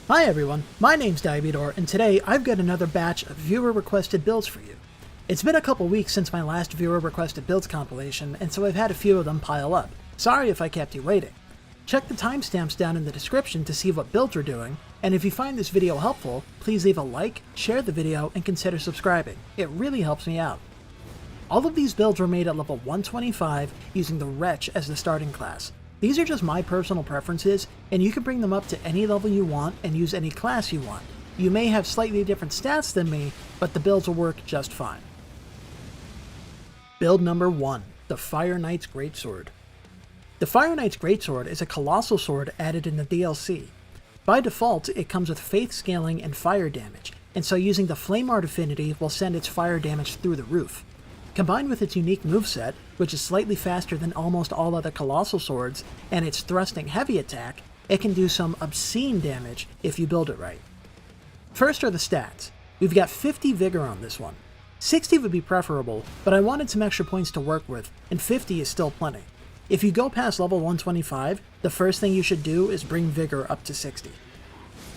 Hi everyone, my name's Diabedor, and today I've got another batch of viewer-requested builds for you. It's been a couple weeks since my last viewer-requested builds compilation, and so I've had a few of them pile up. Sorry if I kept you waiting. Check the timestamps down in the description to see what builds we're doing, and if you find this video helpful, please leave a like, share the video, and consider subscribing. It really helps me out. All of these builds were made at level 125 using the Wretch as the starting class. These are just my personal preferences, and you can bring them up to any level you want and use any class you want. You may have slightly different stats than me, but the builds will work just fine. Build number 1, the Fire Knight's Greatsword. The Fire Knight's Greatsword is a colossal sword added in the DLC. By default, it comes with faith scaling and fire damage, and so using the Flame Art affinity will send its fire damage through the roof. Combined with its unique moveset, which is slightly faster than almost all other colossal swords, and its thrusting heavy attack, it can do some obscene damage if you build it right. First are the stats. We've got 50 vigor on this one. 60 would be preferable, but I wanted some extra points to work with, and 50 is still plenty. If you go past level 125, the first thing you should do is bring vigor up to 60.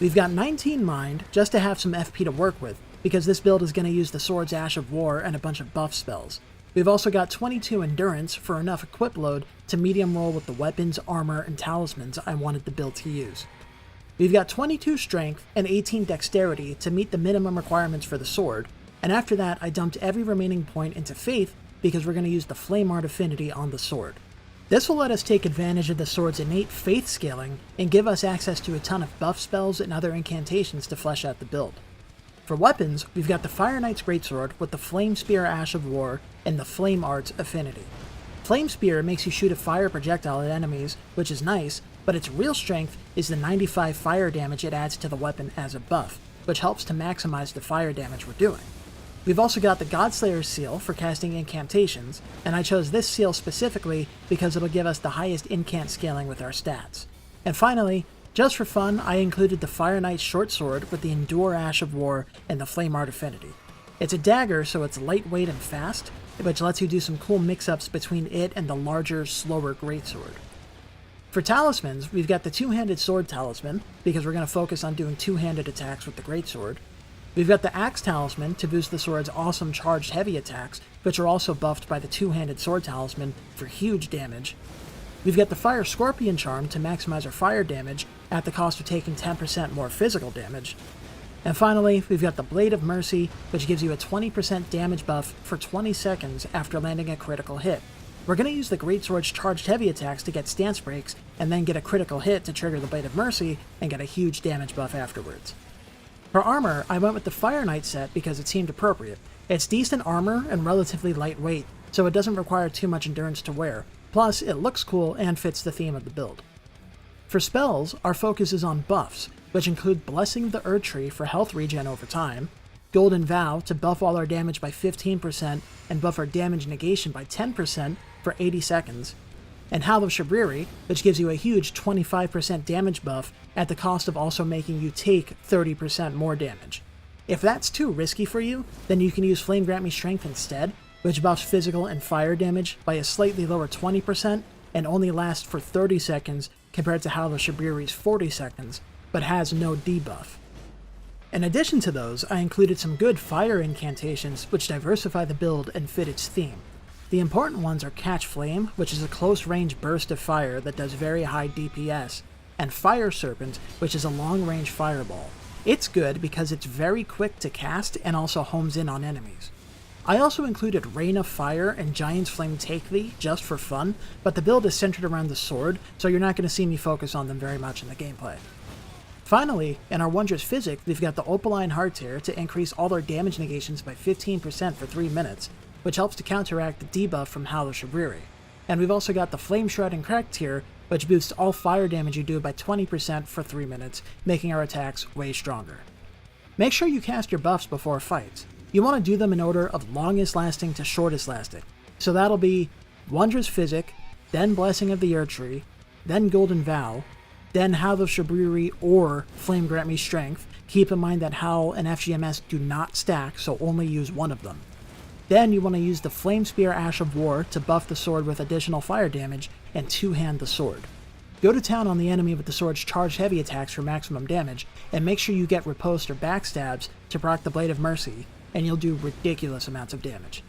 We've got 19 mind, just to have some FP to work with, because this build is going to use the Sword's Ash of War and a bunch of buff spells. We've also got 22 endurance for enough equip load to medium roll with the weapons, armor, and talismans I wanted the build to use. We've got 22 strength and 18 dexterity to meet the minimum requirements for the sword, and after that I dumped every remaining point into faith because we're going to use the Flame Art affinity on the sword. This will let us take advantage of the sword's innate faith scaling and give us access to a ton of buff spells and other incantations to flesh out the build. For weapons, we've got the Fire Knight's Greatsword with the Flame Spear Ash of War and the Flame Art's affinity. Flame Spear makes you shoot a fire projectile at enemies, which is nice, but its real strength is the 95 fire damage it adds to the weapon as a buff, which helps to maximize the fire damage we're doing. We've also got the Godslayer's Seal for casting incantations, and I chose this seal specifically because it'll give us the highest incant scaling with our stats. And finally, just for fun, I included the Fire Knight's Short Sword with the Endure Ash of War and the Flame Art affinity. It's a dagger, so it's lightweight and fast, which lets you do some cool mix-ups between it and the larger, slower Greatsword. For talismans, we've got the Two-Handed Sword Talisman, because we're going to focus on doing two-handed attacks with the Greatsword. We've got the Axe Talisman to boost the sword's awesome charged heavy attacks, which are also buffed by the Two-Handed Sword Talisman for huge damage. We've got the Fire Scorpion Charm to maximize our fire damage at the cost of taking 10% more physical damage. And finally, we've got the Blade of Mercy, which gives you a 20% damage buff for 20 seconds after landing a critical hit. We're going to use the Greatsword's charged heavy attacks to get stance breaks, and then get a critical hit to trigger the Blade of Mercy and get a huge damage buff afterwards. For armor, I went with the Fire Knight set because it seemed appropriate. It's decent armor and relatively lightweight, so it doesn't require too much endurance to wear. Plus, it looks cool and fits the theme of the build. For spells, our focus is on buffs, which include Blessing of the Erd Tree for health regen over time, Golden Vow to buff all our damage by 15% and buff our damage negation by 10% for 80 seconds, and Howl of Shabriri, which gives you a huge 25% damage buff at the cost of also making you take 30% more damage. If that's too risky for you, then you can use Flame Grant Me Strength instead, which buffs physical and fire damage by a slightly lower 20% and only lasts for 30 seconds compared to Howl of Shabriri's 40 seconds, but has no debuff. In addition to those, I included some good fire incantations which diversify the build and fit its theme. The important ones are Catch Flame, which is a close-range burst of fire that does very high DPS, and Fire Serpent, which is a long-range fireball. It's good because it's very quick to cast and also homes in on enemies. I also included Rain of Fire and Giant's Flame Take Thee just for fun, but the build is centered around the sword, so you're not going to see me focus on them very much in the gameplay. Finally, in our Wondrous Physic, we've got the Opaline Hardtear to increase all our damage negations by 15% for 3 minutes, which helps to counteract the debuff from Howl of Shabriri. And we've also got the Flame Shroud and Crack tier, which boosts all fire damage you do by 20% for 3 minutes, making our attacks way stronger. Make sure you cast your buffs before fights. You want to do them in order of longest lasting to shortest lasting. So that'll be Wondrous Physic, then Blessing of the Erd Tree, then Golden Vow, then Howl of Shabriri or Flame Grant Me Strength. Keep in mind that Howl and FGMS do not stack, so only use one of them. Then you want to use the Flame Spear Ash of War to buff the sword with additional fire damage and two-hand the sword. Go to town on the enemy with the sword's charged heavy attacks for maximum damage, and make sure you get riposte or backstabs to proc the Blade of Mercy, and you'll do ridiculous amounts of damage.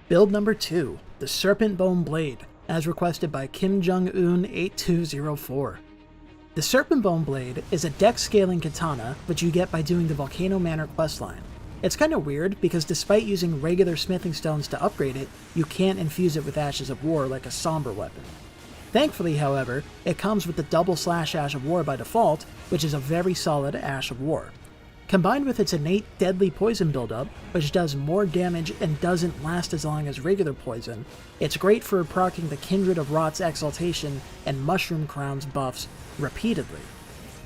Build number 2, the Serpentbone Blade, as requested by Kim Jong-un 8204. The Serpentbone Blade is a dex-scaling katana, which you get by doing the Volcano Manor questline. It's kinda weird, because despite using regular smithing stones to upgrade it, you can't infuse it with Ashes of War like a somber weapon. Thankfully, however, it comes with the double slash Ash of War by default, which is a very solid Ash of War. Combined with its innate deadly poison buildup, which does more damage and doesn't last as long as regular poison, it's great for proccing the Kindred of Rot's Exaltation and Mushroom Crown's buffs repeatedly.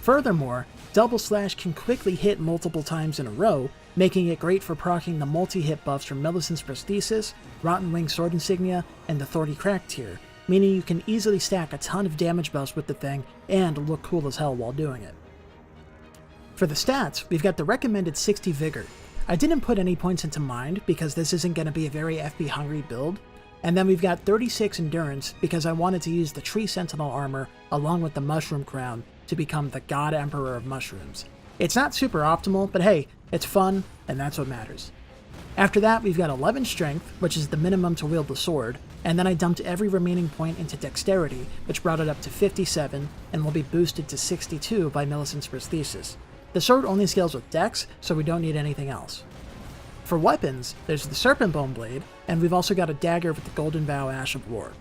Furthermore, double slash can quickly hit multiple times in a row, making it great for proccing the multi-hit buffs from Millicent's Prosthesis, Rotten Wing Sword Insignia, and the Thorny Crack tier, meaning you can easily stack a ton of damage buffs with the thing and look cool as hell while doing it. For the stats, we've got the recommended 60 Vigor. I didn't put any points into mind because this isn't going to be a very FP hungry build, and then we've got 36 Endurance because I wanted to use the Tree Sentinel armor along with the Mushroom Crown to become the God Emperor of Mushrooms. It's not super optimal, but hey, it's fun, and that's what matters. After that, we've got 11 Strength, which is the minimum to wield the sword, and then I dumped every remaining point into Dexterity, which brought it up to 57, and will be boosted to 62 by Millicent's Prosthesis. The sword only scales with Dex, so we don't need anything else. For weapons, there's the Serpentbone Blade, and we've also got a dagger with the Golden Vow Ash of War.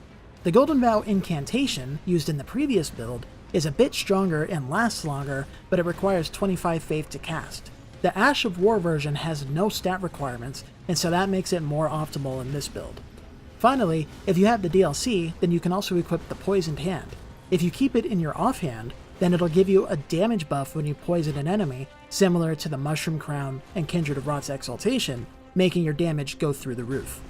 The Golden Vow incantation, used in the previous build, is a bit stronger and lasts longer, but it requires 25 faith to cast. The Ash of War version has no stat requirements, and so that makes it more optimal in this build. Finally, if you have the DLC, then you can also equip the Poisoned Hand. If you keep it in your offhand, then it'll give you a damage buff when you poison an enemy, similar to the Mushroom Crown and Kindred of Rot's Exaltation, making your damage go through the roof.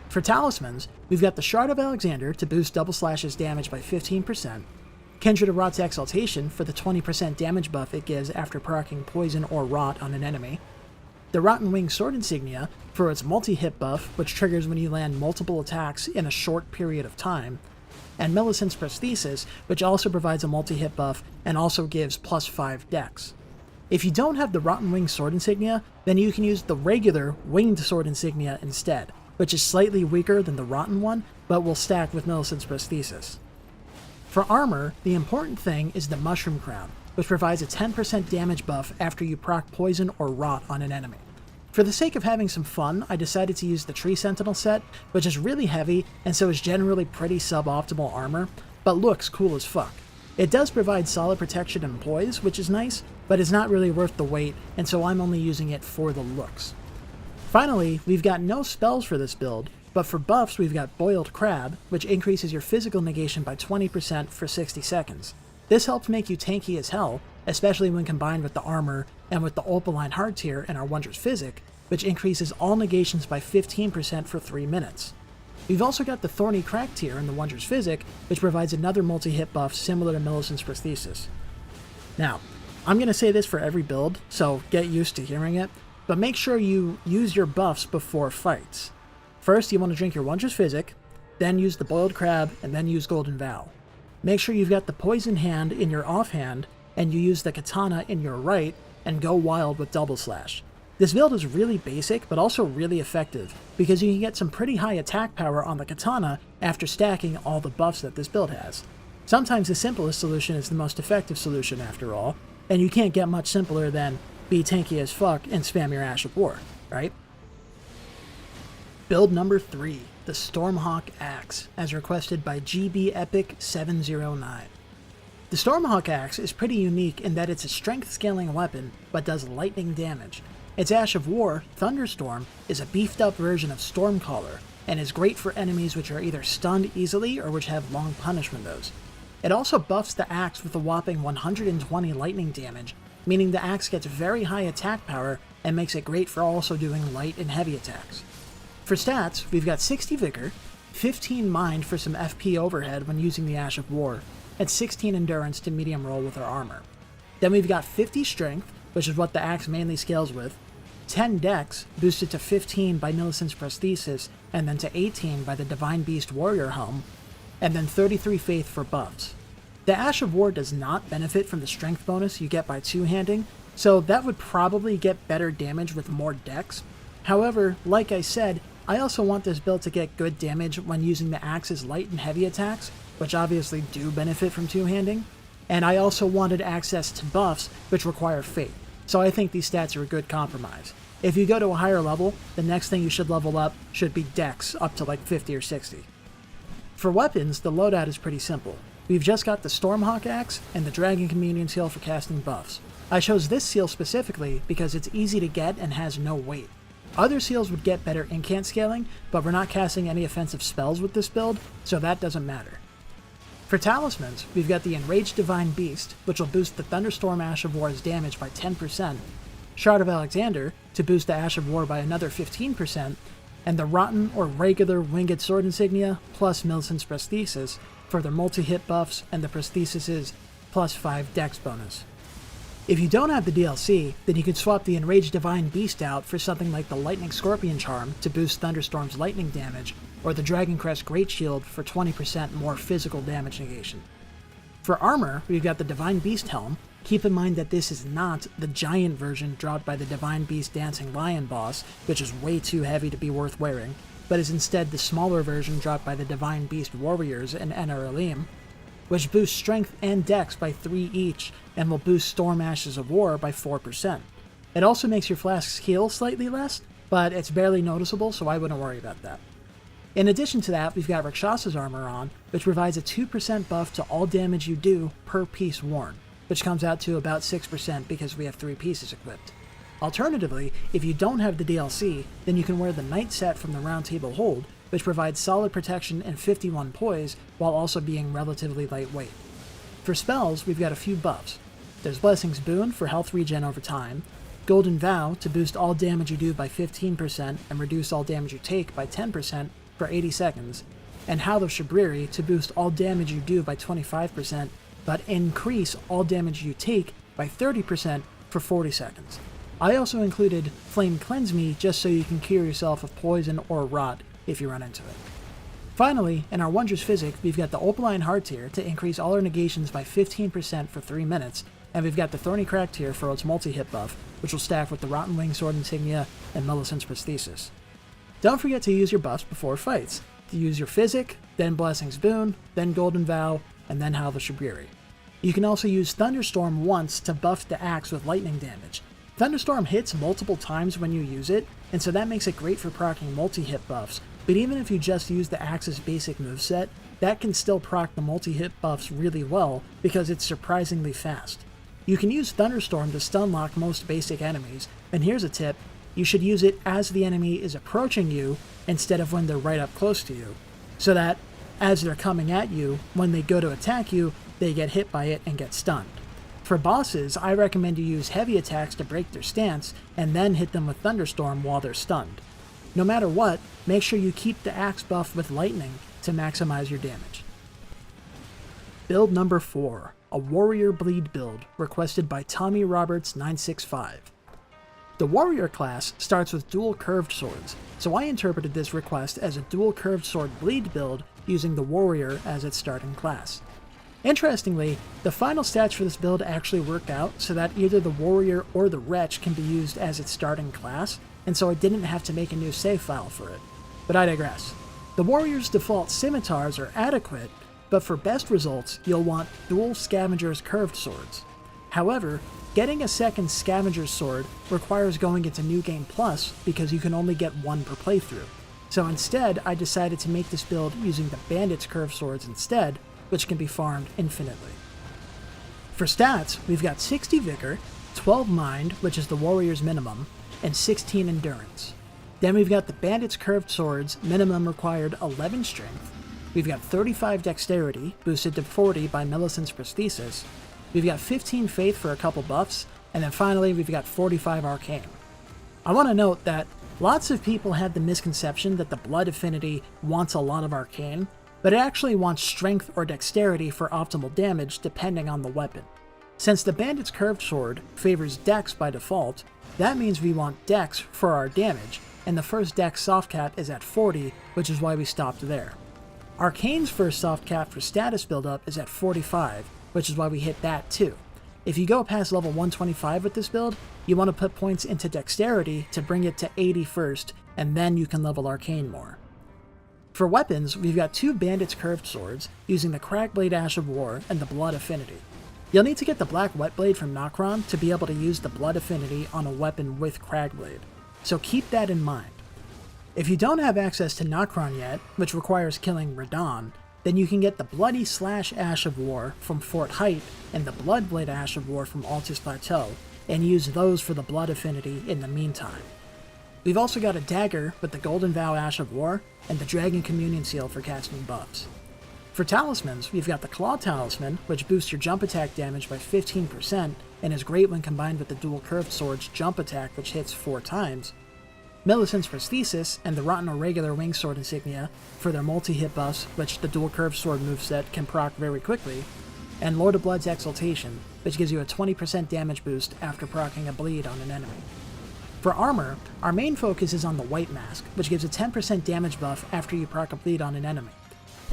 For talismans, we've got the Shard of Alexander to boost Double Slash's damage by 15%, Kindred of Rot's Exaltation for the 20% damage buff it gives after proccing Poison or Rot on an enemy, the Rotten Wing Sword Insignia for its multi-hit buff, which triggers when you land multiple attacks in a short period of time, and Millicent's Prosthesis, which also provides a multi-hit buff and also gives plus 5 dex. If you don't have the Rotten Wing Sword Insignia, then you can use the regular Winged Sword Insignia instead, which is slightly weaker than the Rotten one, but will stack with Millicent's Prosthesis. For armor, the important thing is the Mushroom Crown, which provides a 10% damage buff after you proc Poison or Rot on an enemy. For the sake of having some fun, I decided to use the Tree Sentinel set, which is really heavy and so is generally pretty suboptimal armor, but looks cool as fuck. It does provide solid protection and poise, which is nice, but it's not really worth the weight, and so I'm only using it for the looks. Finally, we've got no spells for this build, but for buffs we've got Boiled Crab, which increases your physical negation by 20% for 60 seconds. This helps make you tanky as hell, especially when combined with the armor and with the Opaline Hard tier and our Wondrous Physic, which increases all negations by 15% for 3 minutes. We've also got the Thorny Crack tier in the Wondrous Physic, which provides another multi-hit buff similar to Millicent's Prosthesis. Now, I'm going to say this for every build, so get used to hearing it, but make sure you use your buffs before fights. First, you want to drink your Wondrous Physic, then use the Boiled Crab, and then use Golden Vow. Make sure you've got the Poison Hand in your offhand, and you use the Katana in your right, and go wild with Double Slash. This build is really basic, but also really effective, because you can get some pretty high attack power on the Katana after stacking all the buffs that this build has. Sometimes the simplest solution is the most effective solution after all, and you can't get much simpler than be tanky as fuck and spam your Ash of War, right? Build number 3, the Stormhawk Axe, as requested by GB Epic 709. The Stormhawk Axe is pretty unique in that it's a strength scaling weapon, but does lightning damage. Its Ash of War, Thunderstorm, is a beefed up version of Stormcaller, and is great for enemies which are either stunned easily or which have long punish windows. It also buffs the axe with a whopping 120 lightning damage, meaning the axe gets very high attack power and makes it great for also doing light and heavy attacks. For stats, we've got 60 Vigor, 15 Mind for some FP overhead when using the Ash of War, and 16 Endurance to medium roll with our armor. Then we've got 50 Strength, which is what the axe mainly scales with, 10 Dex, boosted to 15 by Millicent's Prosthesis, and then to 18 by the Divine Beast Warrior Helm, and then 33 faith for buffs. The Ash of War does not benefit from the strength bonus you get by two-handing, so that would probably get better damage with more dex. However, like I said, I also want this build to get good damage when using the axe's light and heavy attacks, which obviously do benefit from two-handing, and I also wanted access to buffs which require faith, so I think these stats are a good compromise. If you go to a higher level, the next thing you should level up should be dex up to like 50 or 60. For weapons, the loadout is pretty simple. We've just got the Stormhawk Axe and the Dragon Communion Seal for casting buffs. I chose this seal specifically because it's easy to get and has no weight. Other seals would get better incant scaling, but we're not casting any offensive spells with this build, so that doesn't matter. For talismans, we've got the Enraged Divine Beast, which will boost the Thunderstorm Ash of War's damage by 10%, Shard of Alexander, to boost the Ash of War by another 15%, and the Rotten or regular Winged Sword Insignia plus Millicent's Prosthesis for their multi-hit buffs and the Prosthesis' plus 5 dex bonus. If you don't have the DLC, then you can swap the Enraged Divine Beast out for something like the Lightning Scorpion Charm to boost Thunderstorm's lightning damage, or the Dragon Crest Great Shield for 20% more physical damage negation. For armor, we've got the Divine Beast Helm. Keep in mind that this is not the giant version dropped by the Divine Beast Dancing Lion boss, which is way too heavy to be worth wearing, but is instead the smaller version dropped by the Divine Beast Warriors in Enar, which boosts strength and dex by 3 each, and will boost Storm Ashes of War by 4%. It also makes your flasks heal slightly less, but it's barely noticeable, so I wouldn't worry about that. In addition to that, we've got Rakshasa's armor on, which provides a 2% buff to all damage you do per piece worn, which comes out to about 6% because we have 3 pieces equipped. Alternatively, if you don't have the DLC, then you can wear the Knight set from the Round Table Hold, which provides solid protection and 51 poise while also being relatively lightweight. For spells, we've got a few buffs. There's Blessing's Boon for health regen over time, Golden Vow to boost all damage you do by 15% and reduce all damage you take by 10% for 80 seconds, and Howl of Shabriri to boost all damage you do by 25%, but increase all damage you take by 30% for 40 seconds. I also included Flame Cleanse Me just so you can cure yourself of poison or rot if you run into it. Finally, in our Wondrous Physic, we've got the Opaline Heart tier to increase all our negations by 15% for 3 minutes, and we've got the Thorny Crack tier for its multi-hit buff, which will stack with the Rotten Wing Sword Insignia and Millicent's Prosthesis. Don't forget to use your buffs before fights. To use your Physic, then Blessing's Boon, then Golden Vow, and then Howl of Shabriri. You can also use Thunderstorm once to buff the axe with lightning damage. Thunderstorm hits multiple times when you use it, and so that makes it great for proccing multi-hit buffs, but even if you just use the axe's basic moveset, that can still proc the multi-hit buffs really well because it's surprisingly fast. You can use Thunderstorm to stun lock most basic enemies, and here's a tip: you should use it as the enemy is approaching you instead of when they're right up close to you, so that as they're coming at you, when they go to attack you, they get hit by it and get stunned. For bosses, I recommend you use heavy attacks to break their stance and then hit them with Thunderstorm while they're stunned. No matter what, make sure you keep the axe buff with lightning to maximize your damage. Build number 4, a Warrior Bleed build requested by Tommy Roberts 965. The Warrior class starts with dual curved swords, so I interpreted this request as a dual curved sword bleed build using the Warrior as its starting class. Interestingly, the final stats for this build actually work out so that either the Warrior or the Wretch can be used as its starting class, and so I didn't have to make a new save file for it. But I digress. The Warrior's default scimitars are adequate, but for best results, you'll want dual Scavenger's curved swords. However, getting a second Scavenger's sword requires going into New Game Plus because you can only get one per playthrough. So instead, I decided to make this build using the Bandit's curved swords instead, which can be farmed infinitely. For stats, we've got 60 Vigor, 12 Mind, which is the Warrior's minimum, and 16 Endurance. Then we've got the Bandit's curved swords, minimum required 11 Strength. We've got 35 Dexterity, boosted to 40 by Millicent's Prosthesis. We've got 15 Faith for a couple buffs, and then finally we've got 45 Arcane. I want to note that lots of people have the misconception that the Blood Affinity wants a lot of Arcane, but it actually wants Strength or Dexterity for optimal damage depending on the weapon. Since the Bandit's curved sword favors Dex by default, that means we want Dex for our damage, and the first Dex soft cap is at 40, which is why we stopped there. Arcane's first soft cap for status buildup is at 45, which is why we hit that too. If you go past level 125 with this build, you want to put points into Dexterity to bring it to 80 first, and then you can level Arcane more. For weapons, we've got 2 Bandit's curved swords, using the Cragblade Ash of War and the Blood Affinity. You'll need to get the Black Whetblade from Nokron to be able to use the Blood Affinity on a weapon with Cragblade, so keep that in mind. If you don't have access to Nokron yet, which requires killing Radahn, then you can get the Bloody Slash Ash of War from Fort Height and the Bloodblade Ash of War from Altus Plateau, and use those for the Blood Affinity in the meantime. We've also got a dagger with the Golden Vow Ash of War and the Dragon Communion Seal for casting buffs. For talismans, we've got the Claw Talisman, which boosts your jump attack damage by 15% and is great when combined with the dual curved sword's jump attack, which hits 4 times. Millicent's Prosthesis and the Rotten Irregular Wing Sword insignia for their multi-hit buffs, which the dual curved sword moveset can proc very quickly, and Lord of Blood's Exaltation, which gives you a 20% damage boost after proccing a bleed on an enemy. For armor, our main focus is on the White Mask, which gives a 10% damage buff after you proc a bleed on an enemy.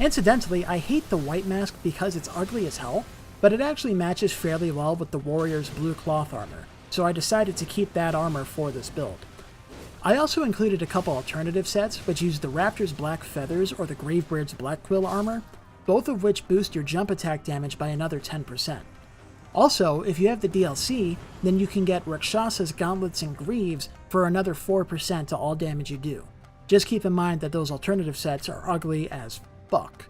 Incidentally, I hate the White Mask because it's ugly as hell, but it actually matches fairly well with the Warrior's blue cloth armor, so I decided to keep that armor for this build. I also included a couple alternative sets which use the Raptor's Black Feathers or the Gravebird's Black Quill armor, both of which boost your jump attack damage by another 10%. Also, if you have the DLC, then you can get Rakshasa's Gauntlets and Greaves for another 4% to all damage you do. Just keep in mind that those alternative sets are ugly as fuck.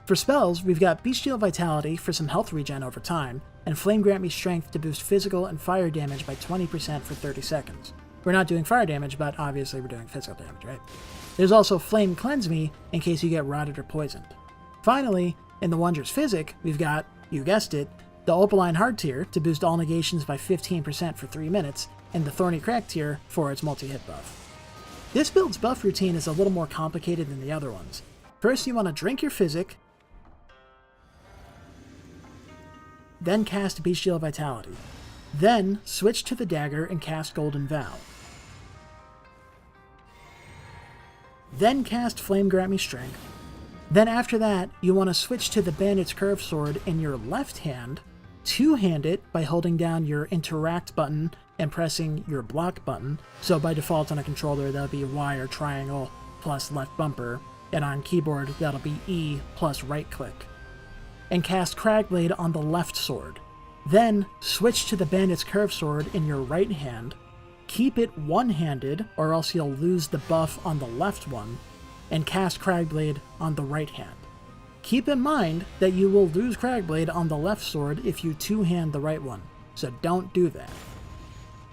For spells, we've got Bestial Vitality for some health regen over time, and Flame Grant Me Strength to boost physical and fire damage by 20% for 30 seconds. We're not doing fire damage, but obviously we're doing physical damage, right? There's also Flame Cleanse Me in case you get rotted or poisoned. Finally, in the Wondrous Physic, we've got, you guessed it, the Opaline Hard tier to boost all negations by 15% for 3 minutes, and the Thorny Crack tier for its multi-hit buff. This build's buff routine is a little more complicated than the other ones. First, you want to drink your Physic, then cast Bestial Vitality. Then, switch to the dagger and cast Golden Vow. Then cast Flame Grant Me Strength. Then after that, you want to switch to the Bandit's Curved Sword in your left hand, two-hand it by holding down your Interact button and pressing your Block button. So by default on a controller, that'll be Y or triangle plus left bumper, and on keyboard, that'll be E plus right click. And cast Cragblade on the left sword. Then, switch to the Bandit's Curved Sword in your right hand, keep it one-handed or else you'll lose the buff on the left one, and cast Cragblade on the right hand. Keep in mind that you will lose Cragblade on the left sword if you two-hand the right one, so don't do that.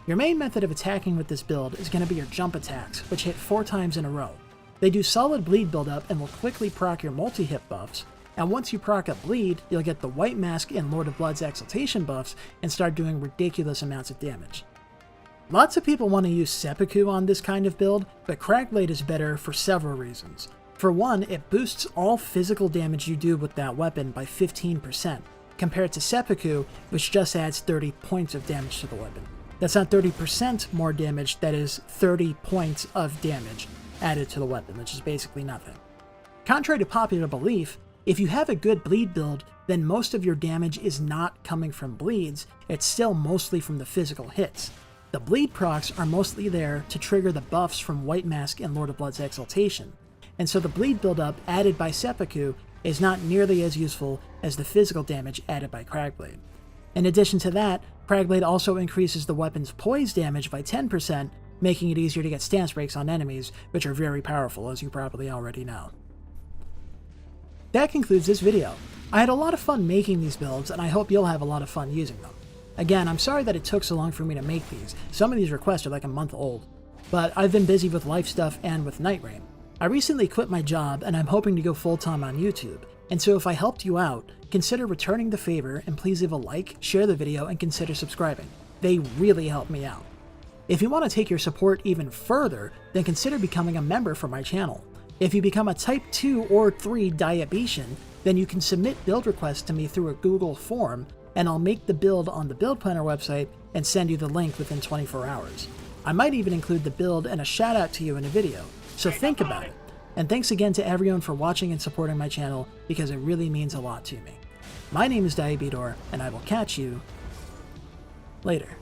Your main method of attacking with this build is going to be your jump attacks, which hit 4 times in a row. They do solid bleed buildup and will quickly proc your multi-hit buffs, and once you proc a bleed, you'll get the White Mask and Lord of Blood's Exaltation buffs and start doing ridiculous amounts of damage. Lots of people want to use Seppuku on this kind of build, but Cragblade is better for several reasons. For one, it boosts all physical damage you do with that weapon by 15%, compared to Seppuku, which just adds 30 points of damage to the weapon. That's not 30% more damage, that is 30 points of damage added to the weapon, which is basically nothing. Contrary to popular belief, if you have a good bleed build, then most of your damage is not coming from bleeds, it's still mostly from the physical hits. The bleed procs are mostly there to trigger the buffs from White Mask and Lord of Blood's Exaltation, and so the bleed buildup added by Seppuku is not nearly as useful as the physical damage added by Cragblade. In addition to that, Cragblade also increases the weapon's poise damage by 10%, making it easier to get stance breaks on enemies, which are very powerful, as you probably already know. That concludes this video. I had a lot of fun making these builds, and I hope you'll have a lot of fun using them. Again, I'm sorry that it took so long for me to make these. Some of these requests are like a month old. But I've been busy with life stuff and with Night Rain. I recently quit my job, and I'm hoping to go full-time on YouTube. And so if I helped you out, consider returning the favor, and please leave a like, share the video, and consider subscribing. They really help me out. If you want to take your support even further, then consider becoming a member for my channel. If you become a Type 2 or 3 diabetian, then you can submit build requests to me through a Google form, and I'll make the build on the Build Planner website and send you the link within 24 hours. I might even include the build and a shout out to you in a video, so think about it. And thanks again to everyone for watching and supporting my channel, because it really means a lot to me. My name is Diabidor, and I will catch you later.